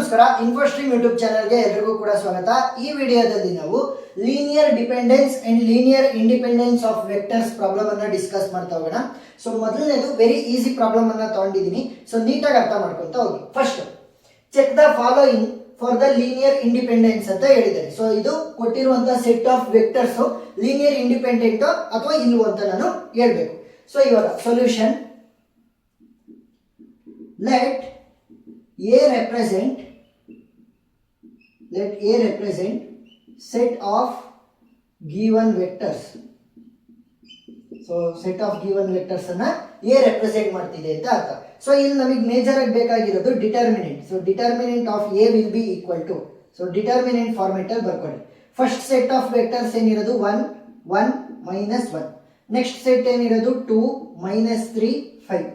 ನಮಸ್ಕಾರ, ಇನ್ಫೋಸ್ಟ್ರೀಮ್ ಯೂಟ್ಯೂಬ್ ಚಾನಲ್ಗೆ ಎಲ್ಲರಿಗೂ ಕೂಡ ಸ್ವಾಗತ. ಈ ವಿಡಿಯೋದಲ್ಲಿ ನಾವು linear dependence and linear independence of vectors problem ಅನ್ನ ಡಿಸ್ಕಸ್ ಮಾಡ್ತಾ ಹೋಗೋಣ. ಸೊ ಮೊದಲನೇದು ವೆರಿ ಈಸಿ ಪ್ರಾಬ್ಲಮ್ ಅನ್ನ ತಗೊಂಡಿದ್ದೀನಿ. ಸೊ ನೀಟಾಗಿ ಅರ್ಥ ಮಾಡ್ಕೊಂತ ಹೋಗಿ. First check the following for the linear independence ಅಂತ ಹೇಳಿದ್ದಾರೆ. ಸೊ ಇದು ಕೊಟ್ಟಿರುವಂತಹ set of vectors linear independent ಅಥವಾ ಇಲ್ವೋ ಅಂತ ನಾನು ಹೇಳ್ಬೇಕು. ಸೊ ಇವಾಗ solution, let A represent set of given vectors. So set of given vectors ಅನ್ನ A represent ಮಾಡ್ತಿದೆ ಅಂತ ಅರ್ಥ. ಸೊ ಇಲ್ಲಿ ನಮಗೆ ಮೇಜರ್ ಆಗಿ ಬೇಕಾಗಿರೋದು determinant. So determinant of A will be equal to, so determinant format ಅಲ್ಲಿ ಬರ್ಕೊಳ್ಳಿ. ಫಸ್ಟ್ ಸೆಟ್ ಆಫ್ ವೆಕ್ಟರ್ಸ್ ಏನಿರೋದು 1 1 -1. ನೆಕ್ಸ್ಟ್ ಸೆಟ್ ಏನಿರೋದು 2 -3 5.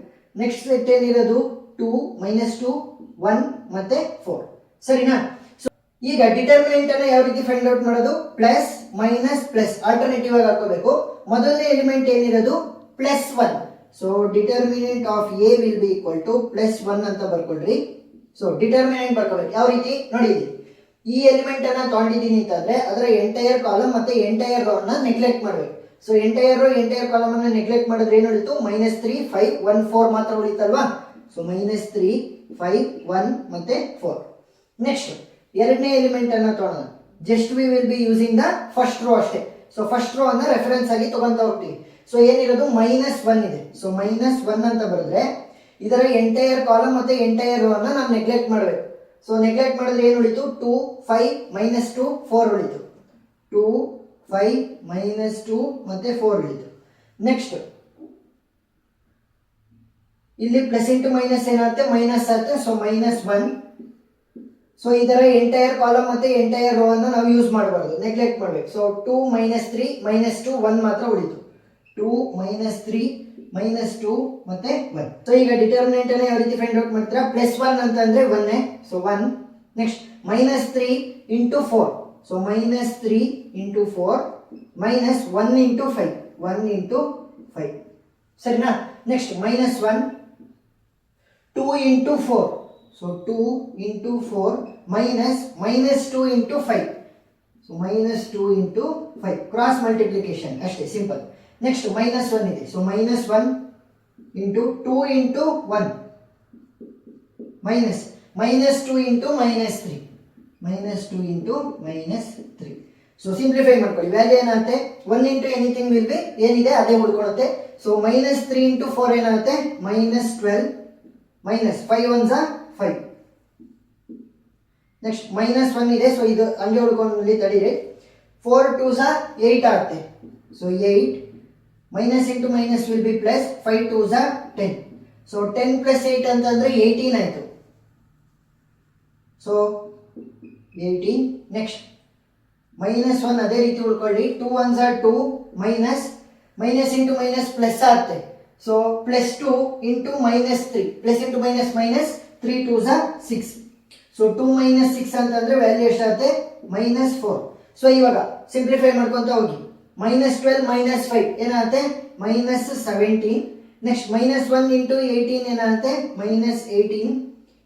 ನೆಕ್ಸ್ಟ್ ಸೆಟ್ ಏನಿರೋದು 2 -2 1 ಮತ್ತೆ 4. ಸರಿನಾ? ಸೊ ಈಗ ಡಿಟರ್ಮಿನೆಂಟ್ ಅನ್ನ ಯಾವ ರೀತಿ ಫೈಂಡ್ ಔಟ್ ಮಾಡೋದು? ಪ್ಲಸ್ ಮೈನಸ್ ಪ್ಲಸ್ ಆಲ್ಟರ್ನೇಟಿವ್ ಆಗಿ ಹಾಕೋಬೇಕು. ಮೊದಲನೇ ಎಲಿಮೆಂಟ್ ಏನಿರೋದು +1. So determinant of A will be equal to +1 ಅಂತ ಬರ್ಕೊಳ್ರಿ. So determinant ಬರ್ಕೋಬೇಕು. ಯಾವ ರೀತಿ ನೋಡಿ, ಈ ಎಲಿಮೆಂಟ್ ಅನ್ನ ತಗೊಂಡಿದ್ದೀನಿ ಅಂತಂದ್ರೆ ಅದರ ಎಂಟೈರ್ ಕಾಲಮ್ ಮತ್ತೆ ಎಂಟೈರ್ ರೋ ಅನ್ನ ನೆಗ್ಲೆಕ್ಟ್ ಮಾಡಬೇಕು. So entire row entire column ಅನ್ನ ನೆಗ್ಲೆಕ್ಟ್ ಮಾಡಿದ್ರೆ ಏನು ಉಳಿತು? -3 5 1 4 ಮಾತ್ರ ಉಳಿತಲ್ವಾ? ಸೊ -3 5 1 ಮತ್ತೆ 4. ನೆಕ್ಸ್ಟ್ ಎರಡನೇ ಎಲಿಮೆಂಟ್ ಅನ್ನ ತಗೊಳ್ಳೋಣ. Just we will be using the first row ಅಷ್ಟೇ. ಸೊ ಫಸ್ಟ್ ರೋ ಅನ್ನ ರೆಫರೆನ್ಸ್ ಆಗಿ ತಗೊಂತ ಹೋಗ್ತೀವಿ. ಸೊ ಏನಿರೋದು -1 ಇದೆ. ಸೊ -1 ಅಂತ ಬರೆದ್ರೆ ಇದರ ಎಂಟೈರ್ ಕಾಲಮ್ ಮತ್ತೆ ಎಂಟೈರ್ ರೋ ಅನ್ನ ನಾವು ನೆಗ್ಲೆಕ್ಟ್ ಮಾಡಬೇಕು. ಸೊ ನೆಗ್ಲೆಕ್ಟ್ ಮಾಡಿದ್ರೆ ಏನು ಉಳಿತು? 2 5 -2 4 ಉಳಿತು. 2 5 -2 ಮತ್ತೆ 4 ಉಳಿತು. ನೆಕ್ಸ್ಟ್ ಇಲ್ಲಿ ಪ್ಲಸ್ ಇಂಟು ಮೈನಸ್ ಏನಾಗುತ್ತೆ? ಮೈನಸ್ ಆಗುತ್ತೆ. ಸೊ -1. ಸೊ ಇದರ ಎಂಟೈರ್ ಕಾಲಮ್ ಮತ್ತೆ ಎಂಟೈರ್ ರೋ ಅನ್ನು ನಾವು ಯೂಸ್ ಮಾಡಬಾರ್ದು, ನೆಗ್ಲೆಕ್ಟ್ ಮಾಡಬೇಕು. ಸೊ 2 -3 -2 1 ಮಾತ್ರ ಉಳಿತು. 2 -3 -2 ಮತ್ತೆ 1. ಸೊ ಈಗ ಡಿಟರ್ಮಿನೆಂಟ್ ಅನ್ನು ಯಾವ ರೀತಿ ಫೈಂಡ್ ಔಟ್ ಮಾಡ್ತೀರಾ? +1 ಅಂತ ಅಂದ್ರೆ 1. ಸೊ 1. ನೆಕ್ಸ್ಟ್ -3 × 4. ಸೊ -3 × 4 -1 × 5 1 × 5. ಸರಿನಾ? Next -1 2 × 4. So 2 × 4 -2 × 5. So -2 × 5 cross multiplication ಅಷ್ಟೇ, ಸಿಂಪಲ್. ನೆಕ್ಸ್ಟ್ -1 ಇದೆ. ಸೊ -1 × 2 × 1 -2 × -3 -2 × -3. ಸೊ ಸಿಂಪ್ಲಿಫೈ ಮಾಡ್ಕೊಳ್ಳಿ. ವ್ಯಾಲ್ಯೂ ಏನಾಗುತ್ತೆ? 1 × ಎನಿಥಿಂಗ್ ವಿಲ್ ಬಿ ಏನಿದೆ ಅದೇ ಉಳ್ಕೊಳ್ಳುತ್ತೆ. ಸೊ -3 × 4 ಏನಾಗುತ್ತೆ? -12 -5 1s 5. ನೆಕ್ಸ್ಟ್ -1 ಇದೆ. ಸೊ ಇದು ಹಂಗೆ ಉಳ್ಕೊಂಡು ತಡೀರಿ. 4 2s 8 ಆಗುತ್ತೆ. So 8 minus into minus will be plus 5 2s 10. So 10 + 8 ಅಂತಂದ್ರೆ 18 ಆಯ್ತು. ಸೊ 18. ನೆಕ್ಸ್ಟ್ -1 ಅದೇ ರೀತಿ ಉಳ್ಕೊಳ್ಳಿ. 2 1s 2 minus into minus plus ಆಗುತ್ತೆ. So +2 × -3 plus into minus minus 3 2s 6. So 2 - 6 ಅಂತಂದ್ರೆ ವ್ಯಾಲ್ಯೂ ಎಷ್ಟಾಗುತ್ತೆ? -4. ಸೊ ಇವಾಗ ಸಿಂಪ್ಲಿಫೈ ಮಾಡ್ಕೊಂತ ಹೋಗಿ. -12 - 5 ಏನಾಗುತ್ತೆ? -17. ನೆಕ್ಸ್ಟ್ -1 × 18 ಏನಾಗುತ್ತೆ? -18.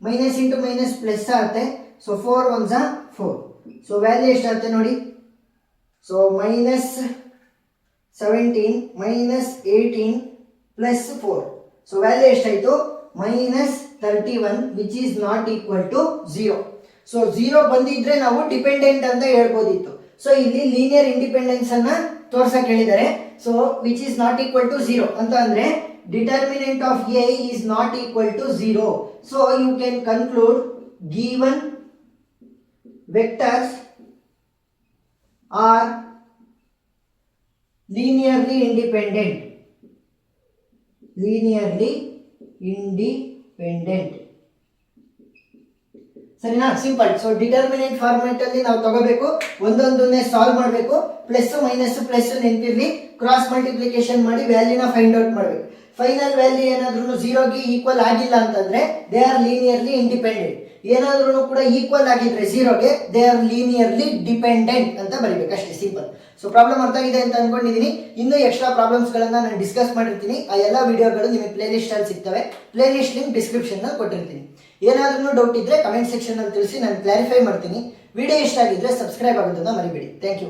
ಮೈನಸ್ ಇಂಟು ಮೈನಸ್ ಪ್ಲಸ್ ಆಗುತ್ತೆ. So 4 1s 4. ಸೊ ವ್ಯಾಲ್ಯೂ ಎಷ್ಟಾಗುತ್ತೆ ನೋಡಿ? ಸೊ -17 -18 + 4. ಸೊ ವ್ಯಾಲ್ಯೂ ಎಷ್ಟಾಯಿತು? -31 which is not equal to 0. So 0 ಬಂದಿದ್ರೆ ನಾವು ಡಿಪೆಂಡೆಂಟ್ ಅಂತ ಹೇಳ್ಬೋದಿತ್ತು. ಸೊ ಇಲ್ಲಿ ಲೀನಿಯರ್ ಇಂಡಿಪೆಂಡೆನ್ಸ್ ಅನ್ನ ತೋರ್ಸಕ್ ಹೇಳಿದ್ದಾರೆ. So which is not equal to 0 ಅಂತ ಅಂದ್ರೆ determinant of A is not equal to 0. So you can conclude given vectors are linearly independent. ಸರಿನಾ? ಸಿಂಪಲ್. ಸೊ ಡಿಟರ್ಮಿನೆಂಟ್ ಫಾರ್ಮೆಟ್ ಅಲ್ಲಿ ನಾವು ತಗೋಬೇಕು, ಒಂದೊಂದನ್ನೇ ಸಾಲ್ವ್ ಮಾಡಬೇಕು. ಪ್ಲಸ್ ಮೈನಸ್ ಪ್ಲಸ್ ನೆನಪಿರ್ಲಿ, ಕ್ರಾಸ್ ಮಲ್ಟಿಪ್ಲಿಕೇಶನ್ ಮಾಡಿ ವ್ಯಾಲ್ಯೂನ ಫೈಂಡ್ ಔಟ್ ಮಾಡಬೇಕು. ಫೈನಲ್ ವ್ಯಾಲ್ಯೂ ಏನಾದ್ರೂ 0ಗೆ ಈಕ್ವಲ್ ಆಗಿಲ್ಲ ಅಂತಂದ್ರೆ ದೇ ಆರ್ ಲೀನಿಯರ್ಲಿ ಇಂಡಿಪೆಂಡೆಂಟ್. ಏನಾದ್ರೂ ಕೂಡ ಈಕ್ವಲ್ ಆಗಿದ್ರೆ 0ಗೆ ದೇ ಆರ್ ಲೀನಿಯರ್ಲಿ ಡಿಪೆಂಡೆಂಟ್ ಅಂತ ಬರೀಬೇಕು ಅಷ್ಟೇ, ಸಿಂಪಲ್. ಸೊ ಪ್ರಾಬ್ಲಮ್ ಅರ್ಥ ಆಗಿದೆ ಅಂತ ಅನ್ಕೊಂಡಿದ್ದೀನಿ. ಇನ್ನೂ ಎಕ್ಸ್ಟ್ರಾ ಪ್ರಾಬ್ಲಮ್ಸ್ ಗಳನ್ನ ನಾನು ಡಿಸ್ಕಸ್ ಮಾಡಿರ್ತೀನಿ. ಆ ಎಲ್ಲ ವಿಡಿಯೋಗಳು ನಿಮಗೆ ಪ್ಲೇ ಲಿಸ್ಟ್ ಅಲ್ಲಿ ಸಿಗ್ತವೆ. ಪ್ಲೇ ಲಿಸ್ಟ್ ಲಿಂಕ್ ಡಿಸ್ಕ್ರಿಪ್ಷನ್ ನಲ್ಲಿ ಕೊಟ್ಟಿರ್ತೀನಿ. ಏನಾದ್ರೂ ಡೌಟ್ ಇದ್ರೆ ಕಮೆಂಟ್ ಸೆಕ್ಷನ್ ಅಲ್ಲಿ ತಿಳಿಸಿ, ನಾನು ಕ್ಲಾರಿಫೈ ಮಾಡ್ತೀನಿ. ವಿಡಿಯೋ ಇಷ್ಟ ಆಗಿದ್ರೆ ಸಬ್ಸ್ಕ್ರೈಬ್ ಆಗೋದನ್ನ ಮರಿಬೇಡಿ. Thank you.